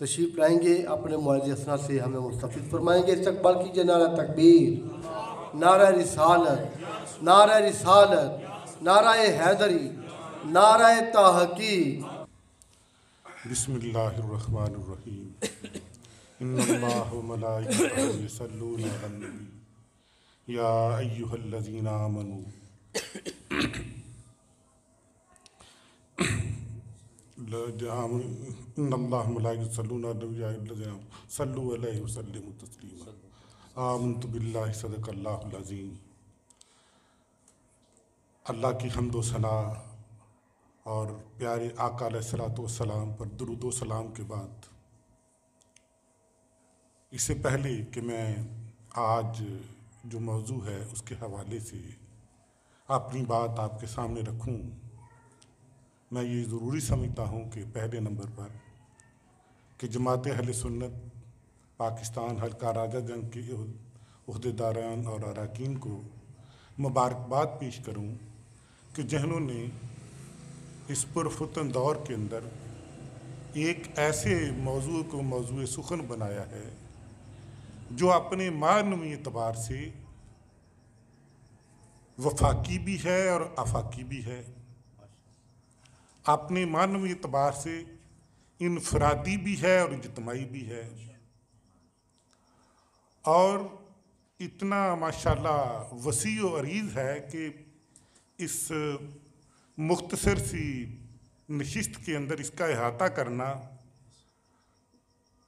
تشریف لائیں گے، اپنے معزز اسناد سے ہمیں مستفید فرمائیں گے۔ استقبال کیجیے نعرہ تکبیر، نعرہ رسالت، نعرہ رسالت، نعرہ حیدری، نعرہ تحقیق۔ بسم اللہ الرحمن الرحیم۔ ان اللہ و ملائکتہ یصلون علی النبی یا ایہا الذین آمنوا ان اللہ ملائکتہ یصلون علی النبی یا ایہا الذین آمنوا صلوا علیہ وسلموا تسلیما۔ آمنت باللہ، صدق اللہ العظیم۔ اللہ کی حمد و ثنا اور پیارے آقا علیہ الصلوۃ والسلام پر درود و سلام کے بعد، اس سے پہلے کہ میں آج جو موضوع ہے اس کے حوالے سے اپنی بات آپ کے سامنے رکھوں، میں یہ ضروری سمجھتا ہوں کہ پہلے نمبر پر کہ جماعت اہل سنت پاکستان حلقہ راجہ گنج کے عہدیداران اور اراکین کو مبارکباد پیش کروں کہ جنہوں نے اس پرفتن دور کے اندر ایک ایسے موضوع کو موضوع سخن بنایا ہے جو اپنے معنوی اعتبار سے وفاقی بھی ہے اور آفاقی بھی ہے، اپنے معنوی اعتبار سے انفرادی بھی ہے اور اجتماعی بھی ہے، اور اتنا ماشاءاللہ وسیع و عریض ہے کہ اس مختصر سی نشست کے اندر اس کا احاطہ کرنا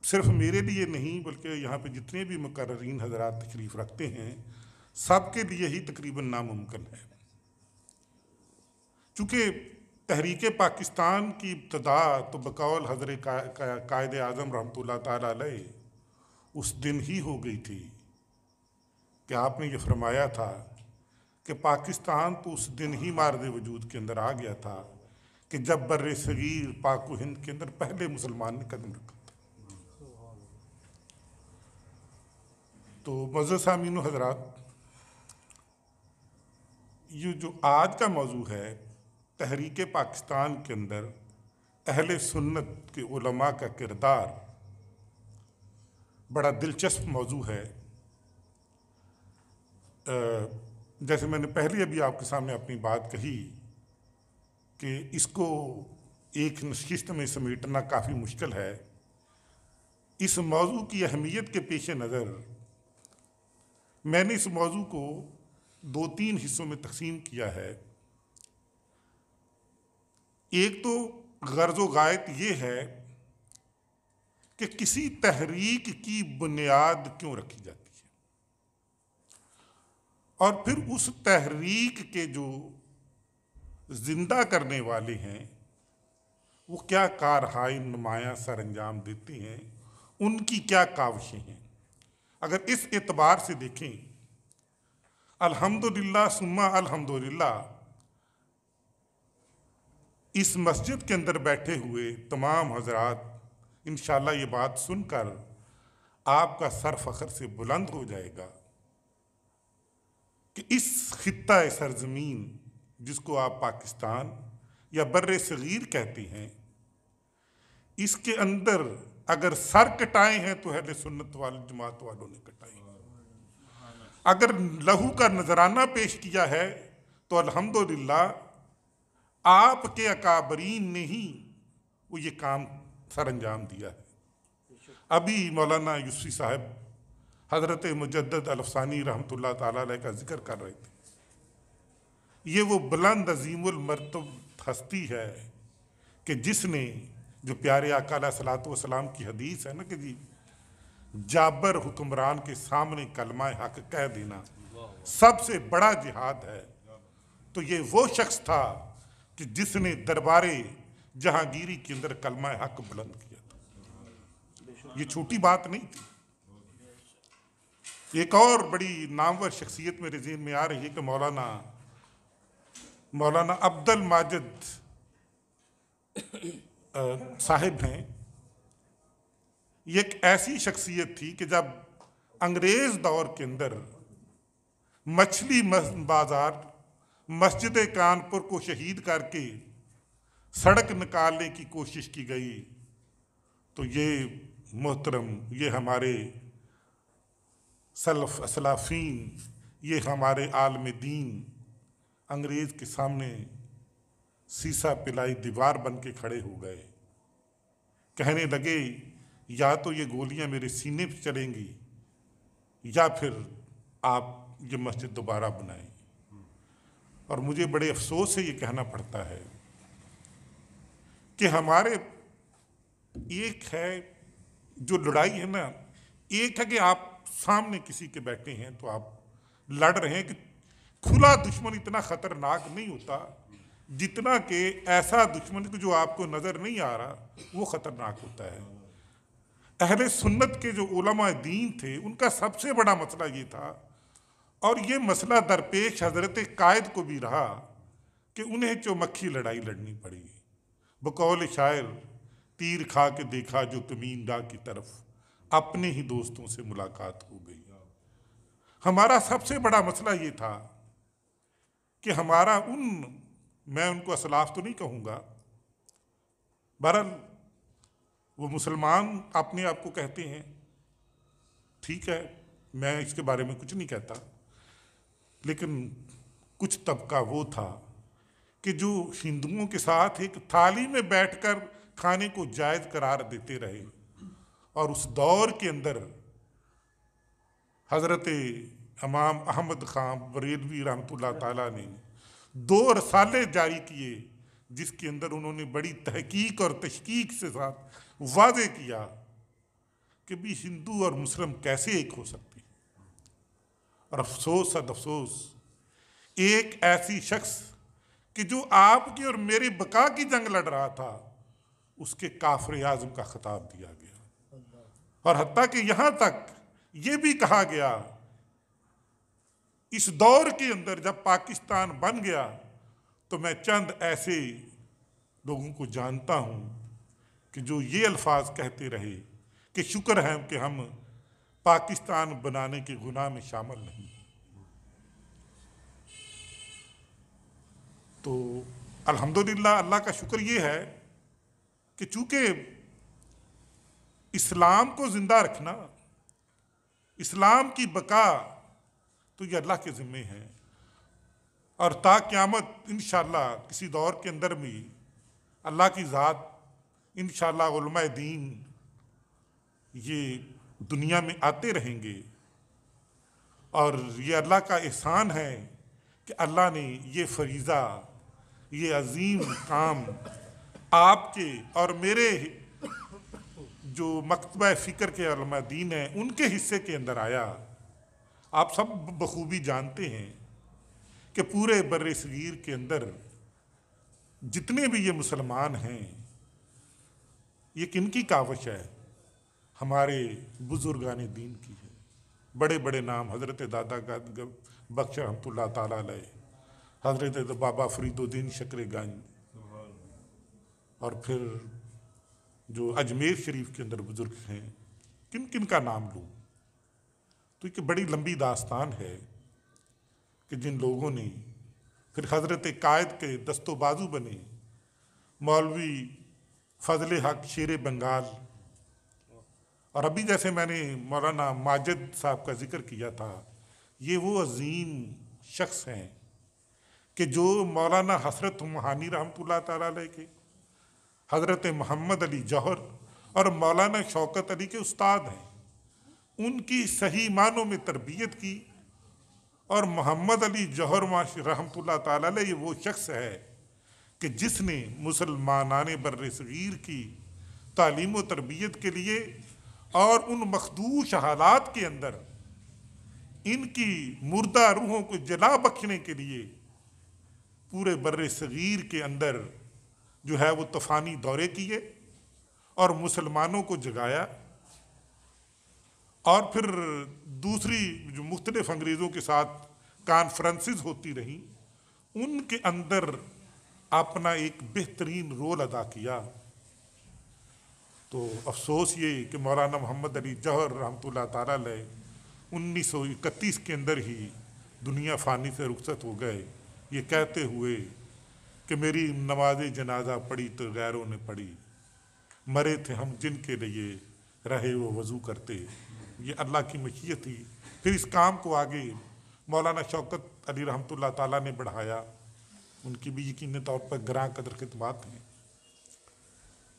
صرف میرے لیے نہیں بلکہ یہاں پہ جتنے بھی مقررین حضرات تشریف رکھتے ہیں سب کے لیے ہی تقریباً ناممکن ہے، چونکہ تحریک پاکستان کی ابتدا تو بقول حضرت قائد اعظم رحمۃ اللہ تعالیٰ علیہ اس دن ہی ہو گئی تھی کہ آپ نے یہ فرمایا تھا کہ پاکستان تو اس دن ہی مارد وجود کے اندر آ گیا تھا کہ جب بر صغیر پاک و ہند کے اندر پہلے مسلمان نے قدم رکھا تھا۔ تو معزز سامعین و حضرات، یہ جو آج کا موضوع ہے تحریک پاکستان کے اندر اہل سنت کے علماء کا کردار، بڑا دلچسپ موضوع ہے۔ جیسے میں نے پہلے ابھی آپ کے سامنے اپنی بات کہی کہ اس کو ایک نشست میں سمیٹنا کافی مشکل ہے، اس موضوع کی اہمیت کے پیش نظر میں نے اس موضوع کو 2-3 حصوں میں تقسیم کیا ہے۔ ایک تو غرض و غایت یہ ہے کہ کسی تحریک کی بنیاد کیوں رکھی جاتی ہے، اور پھر اس تحریک کے جو زندہ کرنے والے ہیں وہ کیا کارہائی نمایاں سر انجام دیتے ہیں، ان کی کیا کاوشیں ہیں۔ اگر اس اعتبار سے دیکھیں، الحمدللہ ثم الحمدللہ اس مسجد کے اندر بیٹھے ہوئے تمام حضرات انشاءاللہ یہ بات سن کر آپ کا سر فخر سے بلند ہو جائے گا کہ اس خطہ سرزمین جس کو آپ پاکستان یا بر صغیر کہتے ہیں، اس کے اندر اگر سر کٹائے ہیں تو اہل سنت جماعت والوں نے کٹائے ہیں، اگر لہو کا نذرانہ پیش کیا ہے تو الحمدللہ آپ کے اکابرین نے ہی وہ یہ کام سر انجام دیا ہے۔ ابھی مولانا یوسفی صاحب حضرت مجدد الافسانی رحمۃ اللہ تعالیٰ علیہ کا ذکر کر رہے تھے۔ یہ وہ بلند عظیم المرتب ہستی ہے کہ جس نے، جو پیارے آقا علیہ الصلوۃ والسلام کی حدیث ہے نا کہ جی جابر حکمران کے سامنے کلمہ حق کہہ دینا سب سے بڑا جہاد ہے، تو یہ وہ شخص تھا کہ جس نے دربار جہانگیری کے اندر کلمہ حق بلند کیا تھا۔ یہ چھوٹی بات نہیں تھی۔ ایک اور بڑی نامور شخصیت میرے ذہن میں آ رہی ہے کہ مولانا عبد الماجد صاحب ہیں۔ یہ ایک ایسی شخصیت تھی کہ جب انگریز دور کے اندر مچھلی بازار مسجد کانپور کو شہید کر کے سڑک نکالنے کی کوشش کی گئی تو یہ محترم، یہ ہمارے سلف اسلافین، یہ ہمارے عالم دین انگریز کے سامنے سیسا پلائی دیوار بن کے کھڑے ہو گئے، کہنے لگے یا تو یہ گولیاں میرے سینے پہ چلیں گی یا پھر آپ یہ مسجد دوبارہ بنائیں۔ اور مجھے بڑے افسوس سے یہ کہنا پڑتا ہے کہ ہمارے ایک ہے جو لڑائی ہے نا، ایک ہے کہ آپ سامنے کسی کے بیٹھے ہیں تو آپ لڑ رہے ہیں، کہ کھلا دشمن اتنا خطرناک نہیں ہوتا جتنا کہ ایسا دشمن جو آپ کو نظر نہیں آ رہا وہ خطرناک ہوتا ہے۔ اہل سنت کے جو علماء دین تھے ان کا سب سے بڑا مسئلہ یہ تھا، اور یہ مسئلہ درپیش حضرت قائد کو بھی رہا، کہ انہیں چومکھی لڑائی لڑنی پڑی۔ بقول شاعر، تیر کھا کے دیکھا جو کمین گاہ کی طرف، اپنے ہی دوستوں سے ملاقات ہو گئی۔ ہمارا سب سے بڑا مسئلہ یہ تھا کہ ہمارا میں ان کو اسلاف تو نہیں کہوں گا، بہرحال وہ مسلمان اپنے آپ کو کہتے ہیں، ٹھیک ہے، میں اس کے بارے میں کچھ نہیں کہتا، لیکن کچھ طبقہ وہ تھا کہ جو ہندوؤں کے ساتھ ایک تھالی میں بیٹھ کر کھانے کو جائز قرار دیتے رہے، اور اس دور کے اندر حضرت امام احمد خان بریلوی رحمۃ اللہ تعالیٰ نے 2 رسالے جاری کیے، جس کے اندر انہوں نے بڑی تحقیق اور تشکیق سے ساتھ واضح کیا کہ بھی ہندو اور مسلم کیسے ایک ہو سکتے ہیں۔ اور افسوس صد افسوس، ایک ایسی شخص کہ جو آپ کی اور میری بقا کی جنگ لڑ رہا تھا، اس کے کافر اعظم کا خطاب دیا گیا، اور حتیٰ کہ یہاں تک یہ بھی کہا گیا، اس دور کے اندر جب پاکستان بن گیا تو میں چند ایسے لوگوں کو جانتا ہوں کہ جو یہ الفاظ کہتے رہے کہ شکر ہے کہ ہم پاکستان بنانے کے گناہ میں شامل نہیں۔ تو الحمدللہ اللہ کا شکر یہ ہے کہ چونکہ اسلام کو زندہ رکھنا، اسلام کی بقا، تو یہ اللہ کے ذمے ہے، اور تا قیامت انشاءاللہ کسی دور کے اندر بھی اللہ کی ذات انشاءاللہ علماء دین یہ دنیا میں آتے رہیں گے، اور یہ اللہ کا احسان ہے کہ اللہ نے یہ فریضہ، یہ عظیم کام آپ کے اور میرے جو مکتبہ فکر کے علماء دین ہیں ان کے حصے کے اندر آیا۔ آپ سب بخوبی جانتے ہیں کہ پورے بر صغیر کے اندر جتنے بھی یہ مسلمان ہیں، یہ کن کی کاوش ہے؟ ہمارے بزرگان دین کی ہے۔ بڑے بڑے نام، حضرت دادا بخش رحمۃ اللہ تعالیٰ علیہ، حضرت بابا فرید الدین شکر گنج، اور پھر جو اجمیر شریف کے اندر بزرگ ہیں، کن کن کا نام لوں؟ تو ایک بڑی لمبی داستان ہے کہ جن لوگوں نے پھر حضرت قائد کے دست و بازو بنے، مولوی فضل حق شیر بنگال، اور ابھی جیسے میں نے مولانا ماجد صاحب کا ذکر کیا تھا، یہ وہ عظیم شخص ہیں کہ جو مولانا حسرت مہانی رحمۃ اللہ تعالیٰ علیہ کے، حضرت محمد علی جوہر اور مولانا شوکت علی کے استاد ہیں، ان کی صحیح معنوں میں تربیت کی، اور محمد علی جوہر رحمۃ اللہ تعالیٰ علیہ وہ شخص ہے کہ جس نے مسلمانان بر صغیر کی تعلیم و تربیت کے لیے اور ان مخدوش حالات کے اندر ان کی مردہ روحوں کو جلا بخشنے کے لیے پورے بر صغیر کے اندر جو ہے وہ طوفانی دورے کیے اور مسلمانوں کو جگایا، اور پھر دوسری جو مختلف انگریزوں کے ساتھ کانفرنسز ہوتی رہیں، ان کے اندر اپنا ایک بہترین رول ادا کیا۔ تو افسوس یہ کہ مولانا محمد علی جوہر رحمۃ اللہ تعالیٰ علیہ 1931 کے اندر ہی دنیا فانی سے رخصت ہو گئے، یہ کہتے ہوئے کہ میری نماز جنازہ پڑھی تو غیروں نے پڑھی، مرے تھے ہم جن کے لیے رہے وہ وضو کرتے. یہ اللہ کی مشیت تھی. پھر اس کام کو آگے مولانا شوکت علی رحمۃ اللہ تعالیٰ نے بڑھایا. ان کی بھی یقینی طور پر گراں قدر خدمات ہیں.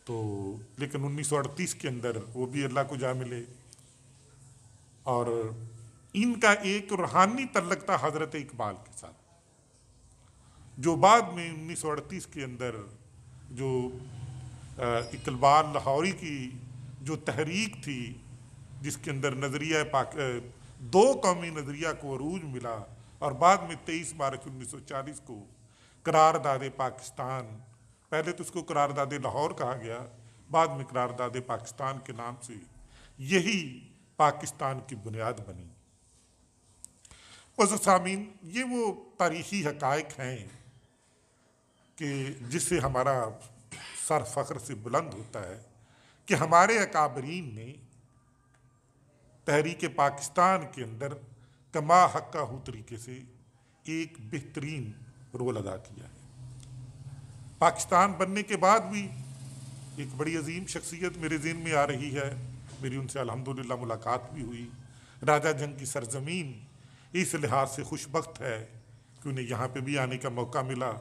تو لیکن 1938 کے اندر وہ بھی اللہ کو جا ملے. اور ان کا ایک روحانی تعلق تھا حضرت اقبال کے ساتھ، جو بعد میں 1938 کے اندر جو اقبال لاہوری کی جو تحریک تھی، جس کے اندر نظریہ دو قومی نظریہ کو عروج ملا، اور بعد میں 23 مارچ 1940 کو قرارداد پاکستان، پہلے تو اس کو قرارداد لاہور کہا گیا، بعد میں قرارداد پاکستان کے نام سے یہی پاکستان کی بنیاد بنی. معزز سامعین، یہ وہ تاریخی حقائق ہیں کہ جس سے ہمارا سر فخر سے بلند ہوتا ہے کہ ہمارے اکابرین نے تحریک پاکستان کے اندر کما حقہ طریقے سے ایک بہترین رول ادا کیا ہے. پاکستان بننے کے بعد بھی ایک بڑی عظیم شخصیت میرے ذہن میں آ رہی ہے، میری ان سے الحمدللہ ملاقات بھی ہوئی. راجہ جنگ کی سرزمین اس لحاظ سے خوش بخت ہے کہ انہیں یہاں پہ بھی آنے کا موقع ملا.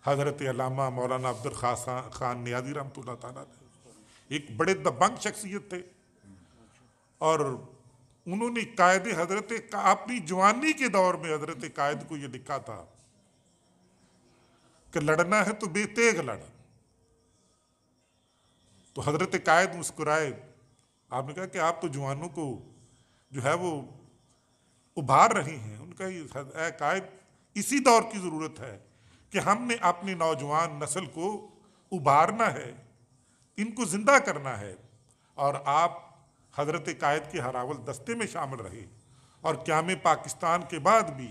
حضرت علامہ مولانا عبدالخالق خان نیازی رحمۃ اللہ تعالیٰ ایک بڑے دبنگ شخصیت تھے، اور انہوں نے قائد حضرت اپنی جوانی کے دور میں حضرت قائد کو یہ لکھا تھا کہ لڑنا ہے تو بے تیغ لڑ. تو حضرت قائد مسکرائے. آپ نے کہا کہ آپ تو جوانوں کو جو ہے وہ ابھار رہے ہیں. ان کا یہ اے قائد، اسی دور کی ضرورت ہے کہ ہم نے اپنی نوجوان نسل کو ابھارنا ہے، ان کو زندہ کرنا ہے. اور آپ حضرت قائد کے ہراول دستے میں شامل رہے، اور قیام پاکستان کے بعد بھی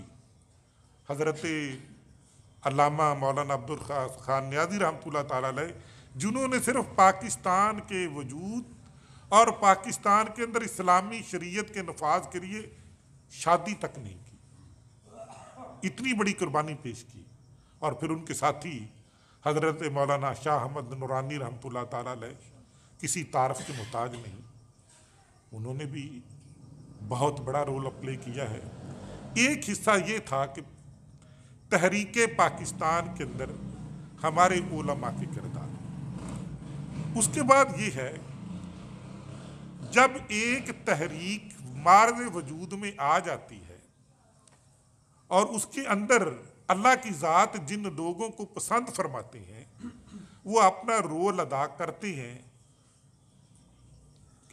حضرت علامہ مولانا عبدالخالق خان نیازی رحمۃ اللہ تعالیٰ علیہ، جنہوں نے صرف پاکستان کے وجود اور پاکستان کے اندر اسلامی شریعت کے نفاذ کے لیے شادی تک نہیں کی، اتنی بڑی قربانی پیش کی. اور پھر ان کے ساتھی حضرت مولانا شاہ احمد نورانی رحمۃ اللہ تعالیٰ علیہ کسی تعارف کے محتاج نہیں، انہوں نے بھی بہت بڑا رول پلے کیا ہے. ایک حصہ یہ تھا کہ تحریک پاکستان کے اندر ہمارے علماء کے کردار. اس کے بعد یہ ہے، جب ایک تحریک مارز وجود میں آ جاتی ہے اور اس کے اندر اللہ کی ذات جن لوگوں کو پسند فرماتے ہیں وہ اپنا رول ادا کرتے ہیں.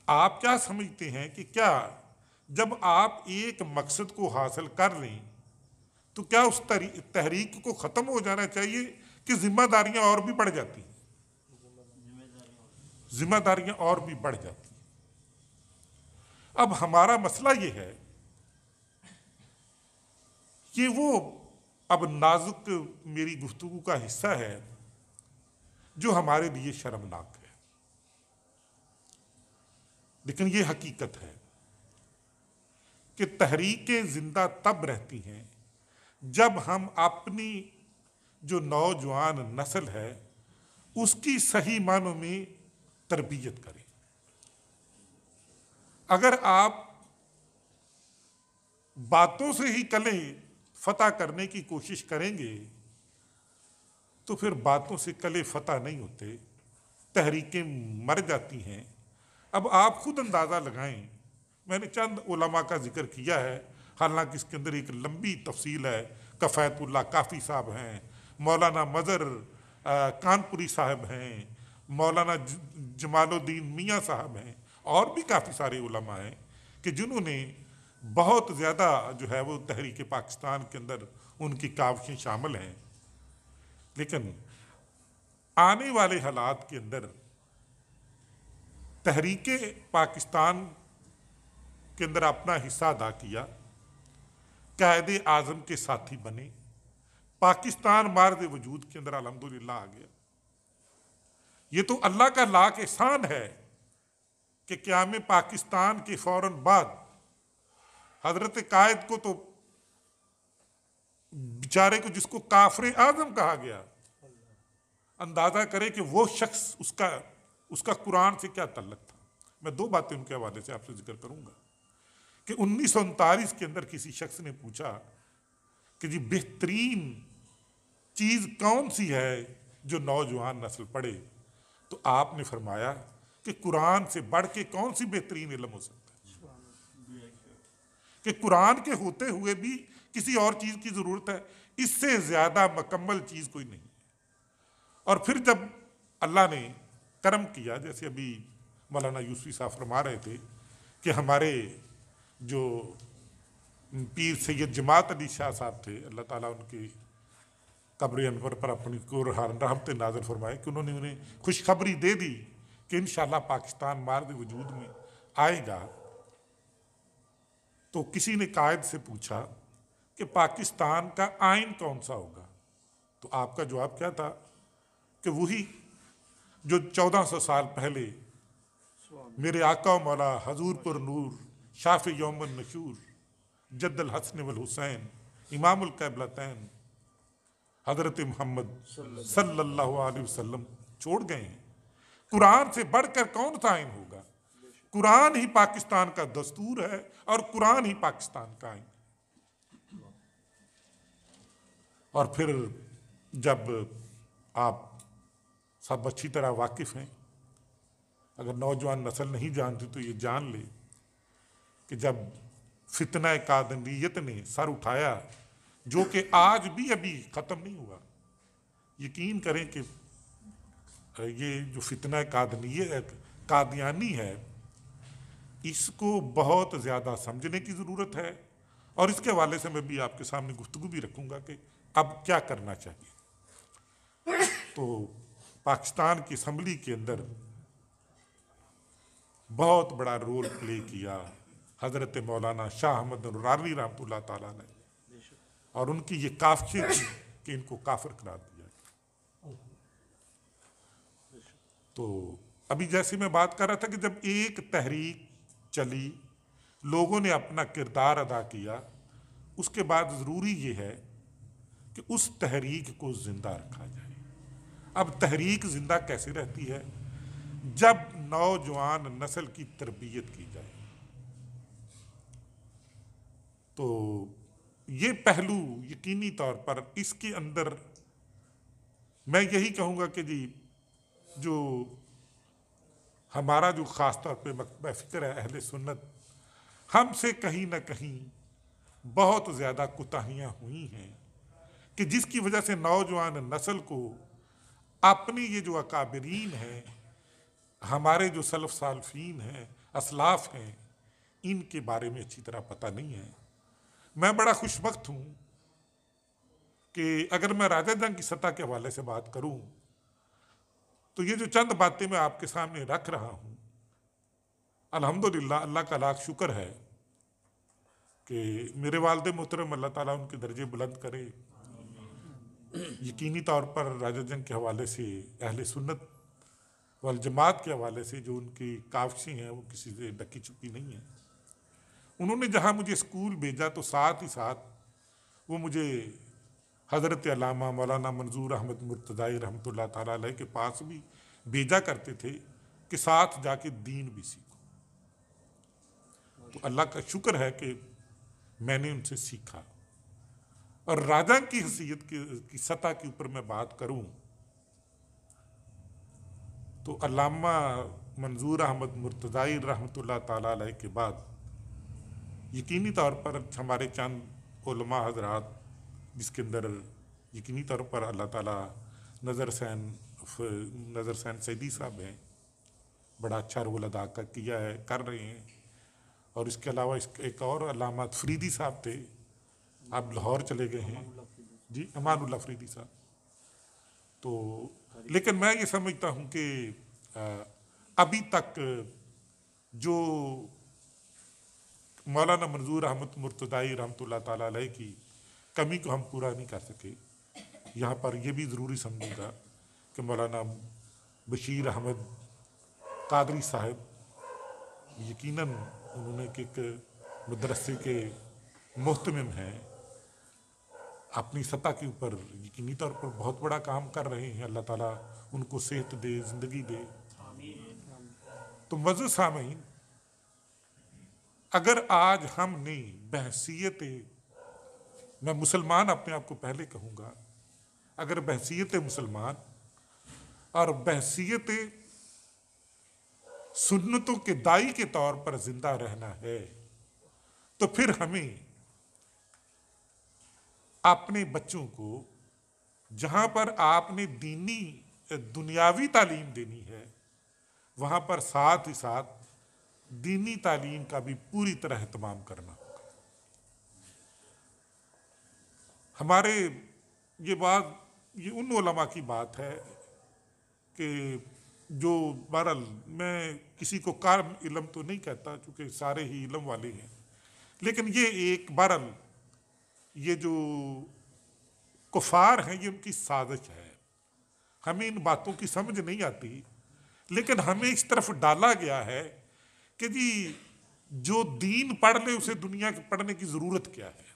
آپ کیا سمجھتے ہیں کہ کیا جب آپ ایک مقصد کو حاصل کر لیں تو کیا اس تحریک کو ختم ہو جانا چاہیے کہ ذمہ داریاں اور بھی بڑھ جاتی ہیں؟ ذمہ داریاں اور بھی بڑھ جاتی ہیں. اب ہمارا مسئلہ یہ ہے کہ وہ اب نازک میری گفتگو کا حصہ ہے جو ہمارے لیے شرمناک ہے، لیکن یہ حقیقت ہے کہ تحریکیں زندہ تب رہتی ہیں جب ہم اپنی جو نوجوان نسل ہے اس کی صحیح معنوں میں تربیت کریں. اگر آپ باتوں سے ہی کلیں فتح کرنے کی کوشش کریں گے تو پھر باتوں سے کلے فتح نہیں ہوتے، تحریکیں مر جاتی ہیں. اب آپ خود اندازہ لگائیں، میں نے چند علماء کا ذکر کیا ہے، حالانکہ اس کے اندر ایک لمبی تفصیل ہے. کفایت اللہ کافی صاحب ہیں، مولانا مظہر کانپوری صاحب ہیں، مولانا جمال الدین میاں صاحب ہیں، اور بھی کافی سارے علماء ہیں کہ جنہوں نے بہت زیادہ جو ہے وہ تحریک پاکستان کے اندر ان کی کاوشیں شامل ہیں. لیکن آنے والے حالات کے اندر تحریک پاکستان کے اندر اپنا حصہ ادا کیا، قائد اعظم کے ساتھی بنے، پاکستان مارد وجود کے اندر الحمدللہ آ گیا. یہ تو اللہ کا لاکھ احسان ہے کہ قیام پاکستان کے فوراً بعد حضرت قائد کو تو بیچارے کو جس کو کافر اعظم کہا گیا، اندازہ کرے کہ وہ شخص اس کا قرآن سے کیا تعلق تھا. میں دو باتیں ان کے حوالے سے آپ سے ذکر کروں گا کہ 1939 کے اندر کسی شخص نے پوچھا کہ جی بہترین چیز کون سی ہے جو نوجوان نسل پڑھے، تو آپ نے فرمایا کہ قرآن سے بڑھ کے کون سی بہترین علم ہو سکتا ہے، کہ قرآن کے ہوتے ہوئے بھی کسی اور چیز کی ضرورت ہے، اس سے زیادہ مکمل چیز کوئی نہیں. اور پھر جب اللہ نے کرم کیا، جیسے ابھی مولانا یوسفی صاحب فرما رہے تھے کہ ہمارے جو پیر سید جماعت علی شاہ صاحب تھے، اللہ تعالیٰ ان کی قبر انور پر اپنی رحمت نازل فرمائے، کہ انہوں نے انہیں خوشخبری دے دی کہ انشاءاللہ پاکستان مارد وجود میں آئے گا. تو کسی نے قائد سے پوچھا کہ پاکستان کا آئین کون سا ہوگا، تو آپ کا جواب کیا تھا کہ وہی جو 1400 سال پہلے میرے آقا و مولا حضور پر نور شاف یوم النشور جد الحسن والحسین امام القبلتین حضرت محمد صلی اللہ علیہ وسلم چھوڑ گئے ہیں. قرآن سے بڑھ کر کون سا آئین ہوگا؟ قرآن ہی پاکستان کا دستور ہے اور قرآن ہی پاکستان کا آئین. اور پھر جب آپ سب اچھی طرح واقف ہیں، اگر نوجوان نسل نہیں جانتی تو یہ جان لے کہ جب فتنہ قادریت نے سر اٹھایا، جو کہ آج بھی ابھی ختم نہیں ہوا، یقین کریں کہ یہ جو فتنہ قادیانی ہے، اس کو بہت زیادہ سمجھنے کی ضرورت ہے، اور اس کے حوالے سے میں بھی آپ کے سامنے گفتگو بھی رکھوں گا کہ اب کیا کرنا چاہیے. تو پاکستان کی اسمبلی کے اندر بہت بڑا رول پلے کیا حضرت مولانا شاہ احمد نورانی رحمۃ اللہ تعالیٰ نے، اور ان کی یہ کافشیں تھی کہ ان کو کافر قرار دیا. تو ابھی جیسے میں بات کر رہا تھا کہ جب ایک تحریک چلی، لوگوں نے اپنا کردار ادا کیا، اس کے بعد ضروری یہ ہے کہ اس تحریک کو زندہ رکھا جائے. اب تحریک زندہ کیسے رہتی ہے؟ جب نوجوان نسل کی تربیت کی جائے. تو یہ پہلو یقینی طور پر اس کے اندر میں یہی کہوں گا کہ جی جو ہمارا جو خاص طور پہ مکتبہ فکر ہے اہل سنت، ہم سے کہیں نہ کہیں بہت زیادہ کوتاہیاں ہوئی ہیں کہ جس کی وجہ سے نوجوان نسل کو اپنی یہ جو اکابرین ہیں، ہمارے جو سلف سالفین ہیں، اسلاف ہیں، ان کے بارے میں اچھی طرح پتہ نہیں ہے. میں بڑا خوش بخت ہوں کہ اگر میں راجہ جنگ کی سطح کے حوالے سے بات کروں تو یہ جو چند باتیں میں آپ کے سامنے رکھ رہا ہوں، الحمدللہ اللہ کا لاکھ شکر ہے کہ میرے والد محترم اللہ تعالیٰ ان کے درجے بلند کرے. یقینی طور پر راجہ جنگ کے حوالے سے اہل سنت والجماعت کے حوالے سے جو ان کی کاوشیں ہیں وہ کسی سے ڈکی چھپی نہیں ہیں. انہوں نے جہاں مجھے اسکول بھیجا تو ساتھ ہی ساتھ وہ مجھے حضرت علامہ مولانا منظور احمد مرتضائی رحمۃ اللہ تعالیٰ علیہ کے پاس بھی بھیجا کرتے تھے کہ ساتھ جا کے دین بھی سیکھو. تو اللہ کا شکر ہے کہ میں نے ان سے سیکھا. اور راجہ کی حیثیت کی سطح کے اوپر میں بات کروں تو علامہ منظور احمد مرتضائی رحمۃ اللہ تعالیٰ علیہ کے بعد یقینی طور پر ہمارے چند علماء حضرات، جس کے اندر یقینی طور پر اللہ تعالیٰ نظر سین سیدی صاحب ہیں، بڑا اچھا رول ادا کیا ہے، کر رہے ہیں. اور اس کے علاوہ ایک اور علامہ فریدی صاحب تھے، آپ لاہور چلے گئے ہیں، جی امان اللہ فریدی صاحب. تو لیکن میں یہ سمجھتا ہوں کہ ابھی تک جو مولانا منظور احمد مرتضائی رحمۃ اللہ تعالیٰ علیہ کی کمی کو ہم پورا نہیں کر سکے. یہاں پر یہ بھی ضروری سمجھوں گا کہ مولانا بشیر احمد قادری صاحب یقیناً انہوں نے ایک مدرسے کے محتمم ہیں، اپنی سطح کے اوپر یقینی طور پر بہت بڑا کام کر رہے ہیں. اللہ تعالیٰ ان کو صحت دے، زندگی دے. تو معزز سامعین، اگر آج ہم نے بحیثیت، میں مسلمان اپنے آپ کو پہلے کہوں گا، اگر بحیثیت مسلمان اور بحیثیت سنتوں کے دائی کے طور پر زندہ رہنا ہے، تو پھر ہمیں اپنے بچوں کو جہاں پر آپ نے دینی دنیاوی تعلیم دینی ہے، وہاں پر ساتھ ہی ساتھ دینی تعلیم کا بھی پوری طرح اہتمام کرنا ہوگا۔ ہمارے یہ بات، یہ ان علماء کی بات ہے کہ جو بہرحال میں کسی کو کام علم تو نہیں کہتا چونکہ سارے ہی علم والے ہیں، لیکن یہ ایک بہرحال یہ جو کفار ہیں یہ ان کی سازش ہے، ہمیں ان باتوں کی سمجھ نہیں آتی، لیکن ہمیں اس طرف ڈالا گیا ہے کہ جی جو دین پڑھ لے اسے دنیا کے پڑھنے کی ضرورت کیا ہے،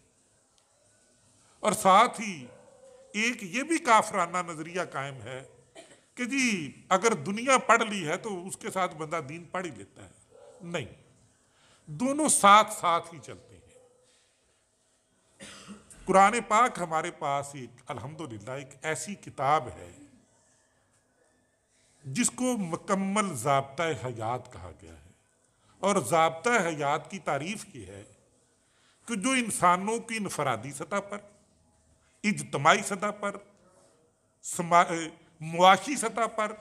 اور ساتھ ہی ایک یہ بھی کافرانہ نظریہ قائم ہے کہ جی اگر دنیا پڑھ لی ہے تو اس کے ساتھ بندہ دین پڑھ ہی لیتا ہے۔ نہیں، دونوں ساتھ ساتھ ہی چلتے ہیں۔ قرآن پاک ہمارے پاس ایک الحمدللہ ایک ایسی کتاب ہے جس کو مکمل ضابطۂ حیات کہا گیا ہے، اور ضابطۂ حیات کی تعریف یہ ہے کہ جو انسانوں کی انفرادی سطح پر، اجتماعی سطح پر، معاشی سطح پر،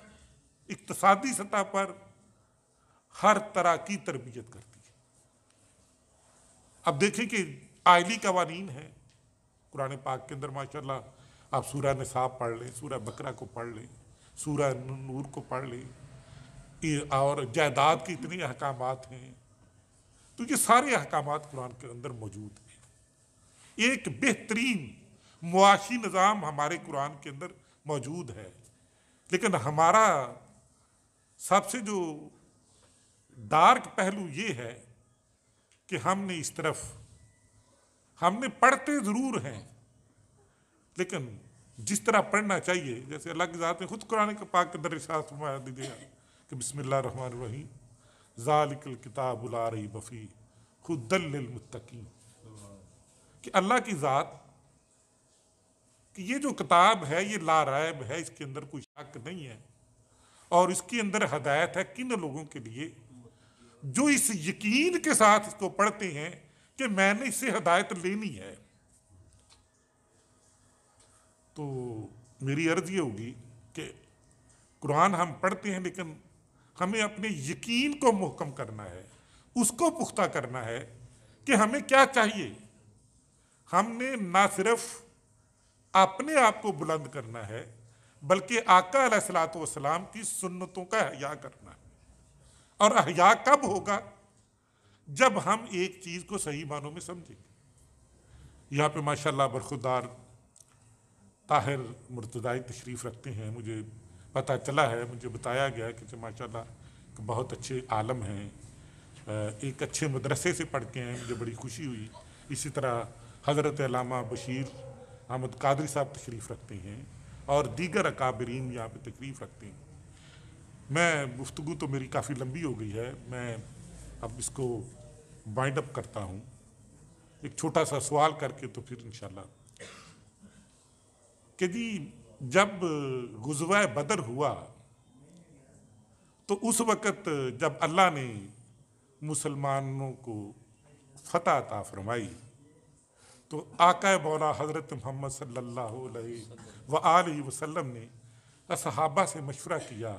اقتصادی سطح پر ہر طرح کی تربیت کرتی ہے۔ اب دیکھیں کہ آئلی قوانین ہیں قرآن پاک کے اندر، ماشاءاللہ آپ سورہ نساء پڑھ لیں، سورہ بقرہ کو پڑھ لیں، سورہ نور کو پڑھ لیں، اور جائیداد کے اتنے احکامات ہیں، تو یہ سارے احکامات قرآن کے اندر موجود ہیں۔ ایک بہترین معاشی نظام ہمارے قرآن کے اندر موجود ہے، لیکن ہمارا سب سے جو ڈارک پہلو یہ ہے کہ ہم نے اس طرف، ہم نے پڑھتے ضرور ہیں لیکن جس طرح پڑھنا چاہیے، جیسے اللہ کی ذات نے خود قرآن پاک کے اندر ارشاد فرمایا دیا کہ بسم اللہ الرحمن الرحیم ذالک الکتاب لا ریب فیہ ھدی للمتقین، کہ اللہ کی ذات کہ یہ جو کتاب ہے یہ لا ریب ہے، اس کے اندر کوئی شک نہیں ہے، اور اس کے اندر ہدایت ہے کن لوگوں کے لیے؟ جو اس یقین کے ساتھ اس کو پڑھتے ہیں کہ میں نے اس سے ہدایت لینی ہے۔ تو میری عرض یہ ہوگی کہ قرآن ہم پڑھتے ہیں لیکن ہمیں اپنے یقین کو محکم کرنا ہے، اس کو پختہ کرنا ہے کہ ہمیں کیا چاہیے۔ ہم نے نہ صرف اپنے آپ کو بلند کرنا ہے بلکہ آقا علیہ الصلوۃ والسلام کی سنتوں کا احیاء کرنا ہے، اور احیاء کب ہوگا؟ جب ہم ایک چیز کو صحیح معنوں میں سمجھیں گے۔ یہاں پہ ماشاءاللہ برخودار طاہر مرتضائی تشریف رکھتے ہیں، مجھے پتہ چلا ہے، مجھے بتایا گیا کہ ماشاءاللہ بہت اچھے عالم ہیں، ایک اچھے مدرسے سے پڑھ کے ہیں، مجھے بڑی خوشی ہوئی۔ اسی طرح حضرت علامہ بشیر احمد قادری صاحب تشریف رکھتے ہیں، اور دیگر اکابرین یہاں پہ تشریف رکھتے ہیں۔ میں گفتگو تو میری کافی لمبی ہو گئی ہے، میں اب اس کو وائنڈ اپ کرتا ہوں ایک چھوٹا سا سوال کر کے، تو پھر انشاءاللہ کہ جی جب غزوہ بدر ہوا تو اس وقت جب اللہ نے مسلمانوں کو فتح عطا فرمائی تو آقا مولا حضرت محمد صلی اللہ علیہ وآلہ وسلم نے صحابہ سے مشورہ کیا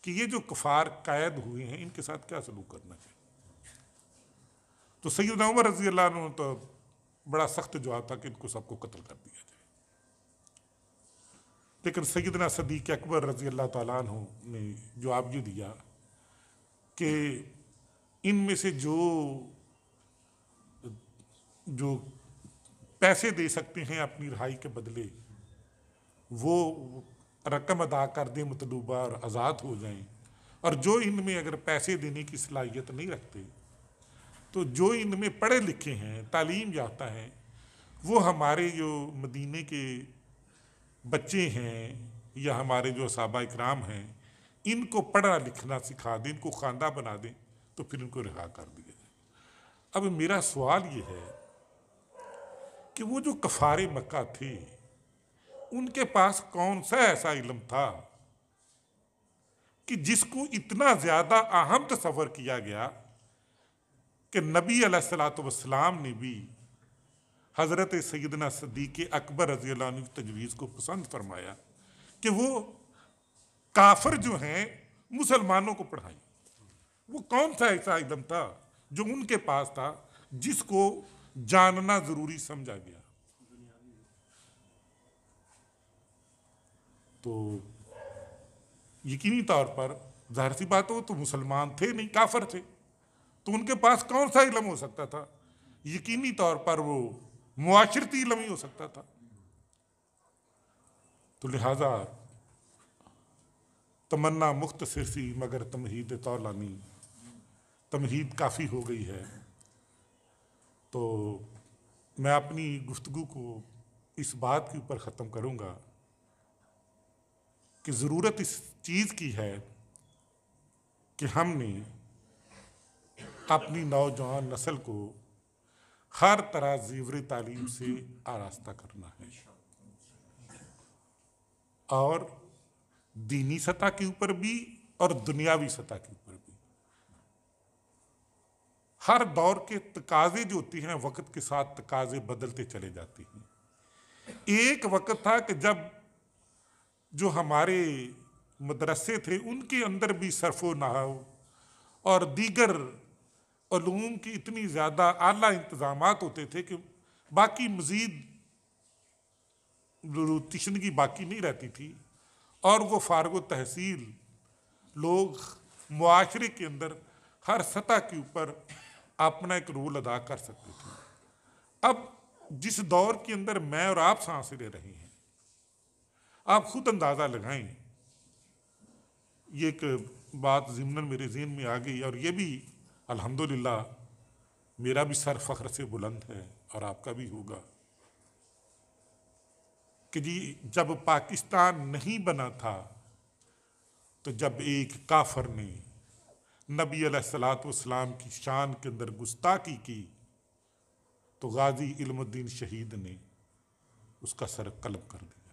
کہ یہ جو کفار قید ہوئے ہیں ان کے ساتھ کیا سلوک کرنا چاہیے۔ تو سیدنا عمر رضی اللہ عنہ تو بڑا سخت جواب تھا کہ ان کو سب کو قتل کر دیا جائے، لیکن سیدنا صدیق اکبر رضی اللہ تعالیٰ عنہ نے جواب یہ دیا کہ ان میں سے جو پیسے دے سکتے ہیں اپنی رہائی کے بدلے وہ رقم ادا کر دیں مطلوبہ اور آزاد ہو جائیں، اور جو ان میں اگر پیسے دینے کی صلاحیت نہیں رکھتے تو جو ان میں پڑھے لکھے ہیں، تعلیم یافتہ ہیں، وہ ہمارے جو مدینے کے بچے ہیں یا ہمارے جو صحابہ اکرام ہیں ان کو پڑھنا لکھنا سکھا دیں، ان کو خواندہ بنا دیں، تو پھر ان کو رہا کر دیا جائے۔ اب میرا سوال یہ ہے کہ وہ جو کفار مکہ تھے ان کے پاس کون سا ایسا علم تھا کہ جس کو اتنا زیادہ اہم تصور کیا گیا کہ نبی علیہ الصلوۃ والسلام نے بھی حضرت سیدنا صدیق اکبر رضی اللہ عنہ کی تجویز کو پسند فرمایا کہ وہ کافر جو ہیں مسلمانوں کو پڑھائیں۔ وہ کون سا ایسا علم تھا جو ان کے پاس تھا جس کو جاننا ضروری سمجھا گیا؟ تو یقینی طور پر ظاہر سی بات ہو تو مسلمان تھے نہیں، کافر تھے، تو ان کے پاس کون سا علم ہو سکتا تھا؟ یقینی طور پر وہ معاشرتی علم ہی ہو سکتا تھا۔ تو لہذا تمنا مختصر سی مگر تمہید طولانی، تمہید کافی ہو گئی ہے، تو میں اپنی گفتگو کو اس بات کے اوپر ختم کروں گا کہ ضرورت اس چیز کی ہے کہ ہم نے اپنی نوجوان نسل کو ہر طرح زیور تعلیم سے آراستہ کرنا ہے، اور دینی سطح کے اوپر بھی اور دنیاوی سطح کے اوپر بھی۔ ہر دور کے تقاضے جو ہوتی ہیں وقت کے ساتھ تقاضے بدلتے چلے جاتے ہیں۔ ایک وقت تھا کہ جب جو ہمارے مدرسے تھے ان کے اندر بھی صرف و نحو اور دیگر علوم کی اتنی زیادہ اعلیٰ انتظامات ہوتے تھے کہ باقی مزید تشنگی باقی نہیں رہتی تھی، اور وہ فارغ و تحصیل لوگ معاشرے کے اندر ہر سطح کے اوپر اپنا ایک رول ادا کر سکتے تھے۔ اب جس دور کے اندر میں اور آپ سانس لے رہے ہیں، آپ خود اندازہ لگائیں۔ یہ ایک بات ضمناً میرے ذہن میں آ گئی، اور یہ بھی الحمدللہ میرا بھی سر فخر سے بلند ہے اور آپ کا بھی ہوگا، کہ جی جب پاکستان نہیں بنا تھا تو جب ایک کافر نے نبی علیہ الصلوۃ والسلام کی شان کے اندر گستاخی کی تو غازی علم الدین شہید نے اس کا سر قلم کر دیا۔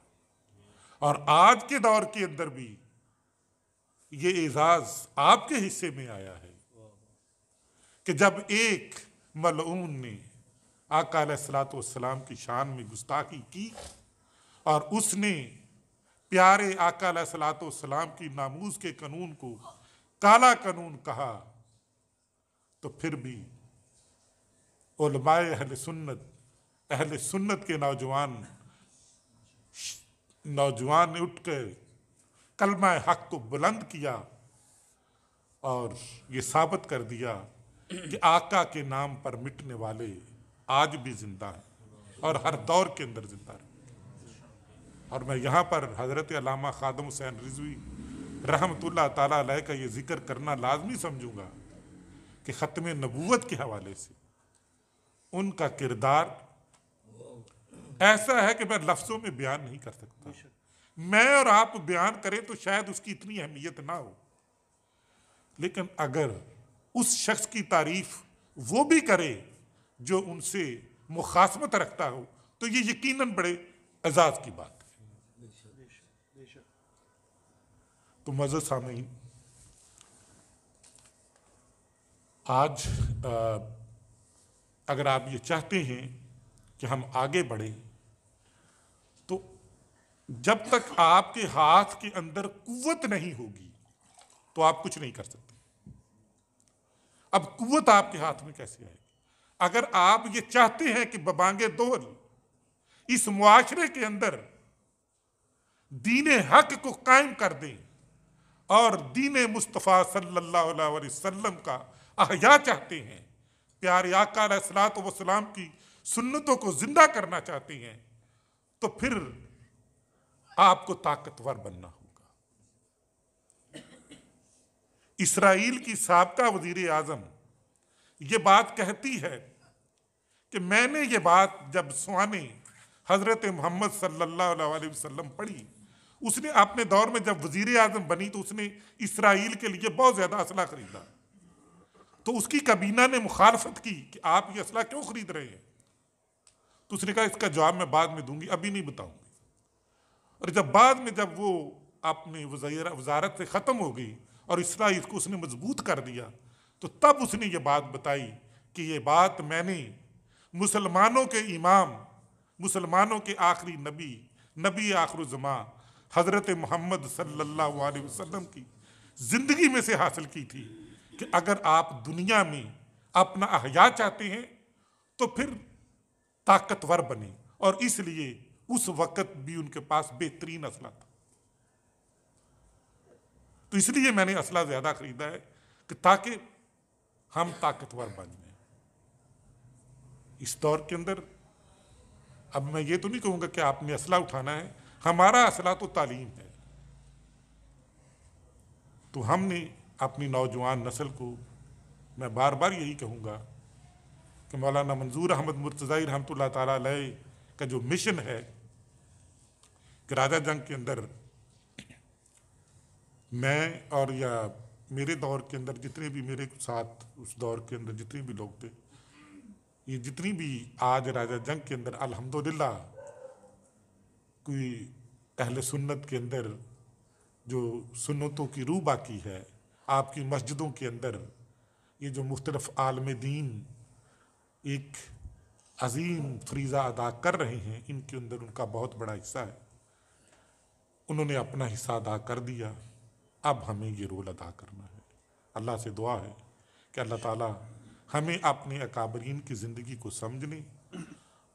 اور آج کے دور کے اندر بھی یہ اعزاز آپ کے حصے میں آیا ہے کہ جب ایک ملعون نے آقا علیہ الصلوۃ والسلام کی شان میں گستاخی کی اور اس نے پیارے آقا علیہ الصلوۃ والسلام کی ناموس کے قانون کو کالا قانون کہا، تو پھر بھی علماء اہل سنت کے نوجوان نے اٹھ کے کلمہ حق کو بلند کیا اور یہ ثابت کر دیا کہ آقا کے نام پر مٹنے والے آج بھی زندہ ہیں اور ہر دور کے اندر زندہ ہیں۔ اور میں یہاں پر حضرت علامہ خادم حسین رضوی رحمۃ اللہ تعالیٰ علیہ کا یہ ذکر کرنا لازمی سمجھوں گا کہ ختم نبوت کے حوالے سے ان کا کردار ایسا ہے کہ میں لفظوں میں بیان نہیں کر سکتا۔ میں اور آپ بیان کریں تو شاید اس کی اتنی اہمیت نہ ہو، لیکن اگر اس شخص کی تعریف وہ بھی کرے جو ان سے مخاصمت رکھتا ہو تو یہ یقیناً بڑے اعزاز کی بات ہے۔ تو معزز سامعین، آج اگر آپ یہ چاہتے ہیں کہ ہم آگے بڑھیں تو جب تک آپ کے ہاتھ کے اندر قوت نہیں ہوگی تو آپ کچھ نہیں کر سکتے۔ اب قوت آپ کے ہاتھ میں کیسے آئے گی؟ اگر آپ یہ چاہتے ہیں کہ ببانگ دول اس معاشرے کے اندر دین حق کو قائم کر دیں اور دین مصطفیٰ صلی اللہ علیہ وسلم کا احیاء چاہتے ہیں، پیارے آقا علیہ الصلوۃ والسلام کی سنتوں کو زندہ کرنا چاہتے ہیں، تو پھر آپ کو طاقتور بننا ہوگا۔ اسرائیل کی سابقہ وزیر اعظم یہ بات کہتی ہے کہ میں نے یہ بات جب سوانے حضرت محمد صلی اللہ علیہ وسلم پڑھی اس نے اپنے دور میں جب وزیر اعظم بنی تو اس نے اسرائیل کے لیے بہت زیادہ اسلحہ خریدا، تو اس کی کابینہ نے مخالفت کی کہ آپ یہ اسلحہ کیوں خرید رہے ہیں؟ تو اس نے کہا اس کا جواب میں بعد میں دوں گی، ابھی نہیں بتاؤں گی۔ اور جب وہ اپنی وزارت سے ختم ہو گئی اور اسرائیل کو اس نے مضبوط کر دیا، تو تب اس نے یہ بات بتائی کہ یہ بات میں نے مسلمانوں کے امام، مسلمانوں کے آخری نبی آخر الزماں حضرت محمد صلی اللہ علیہ وسلم کی زندگی میں سے حاصل کی تھی کہ اگر آپ دنیا میں اپنا احیاء چاہتے ہیں تو پھر طاقتور بنے، اور اس لیے اس وقت بھی ان کے پاس بہترین اسلحہ تھا۔ تو اس لیے میں نے اسلحہ زیادہ خریدا ہے کہ تاکہ ہم طاقتور بن جائیں۔ اس دور کے اندر اب میں یہ تو نہیں کہوں گا کہ آپ نے اسلحہ اٹھانا ہے، ہمارا اسلحہ تو تعلیم ہے۔ تو ہم نے اپنی نوجوان نسل کو، میں بار بار یہی کہوں گا کہ مولانا منظور احمد مرتضی رحمۃ اللہ تعالیٰ علیہ کا جو مشن ہے کہ راجہ جنگ کے اندر میں اور یا میرے دور کے اندر جتنے بھی میرے ساتھ اس دور کے اندر جتنے بھی لوگ تھے، یہ جتنی بھی آج راجہ جنگ کے اندر الحمدللہ کوئی اہل سنت کے اندر جو سنتوں کی روح باقی ہے، آپ کی مسجدوں کے اندر یہ جو مختلف عالم دین ایک عظیم فریضہ ادا کر رہے ہیں، ان کے اندر ان کا بہت بڑا حصہ ہے۔ انہوں نے اپنا حصہ ادا کر دیا، اب ہمیں یہ رول ادا کرنا ہے۔ اللہ سے دعا ہے کہ اللہ تعالیٰ ہمیں اپنے اکابرین کی زندگی کو سمجھنے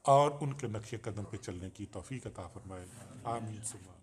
اور ان کے نقش قدم پہ چلنے کی توفیق عطا فرمائے۔ آمین ثم آمین۔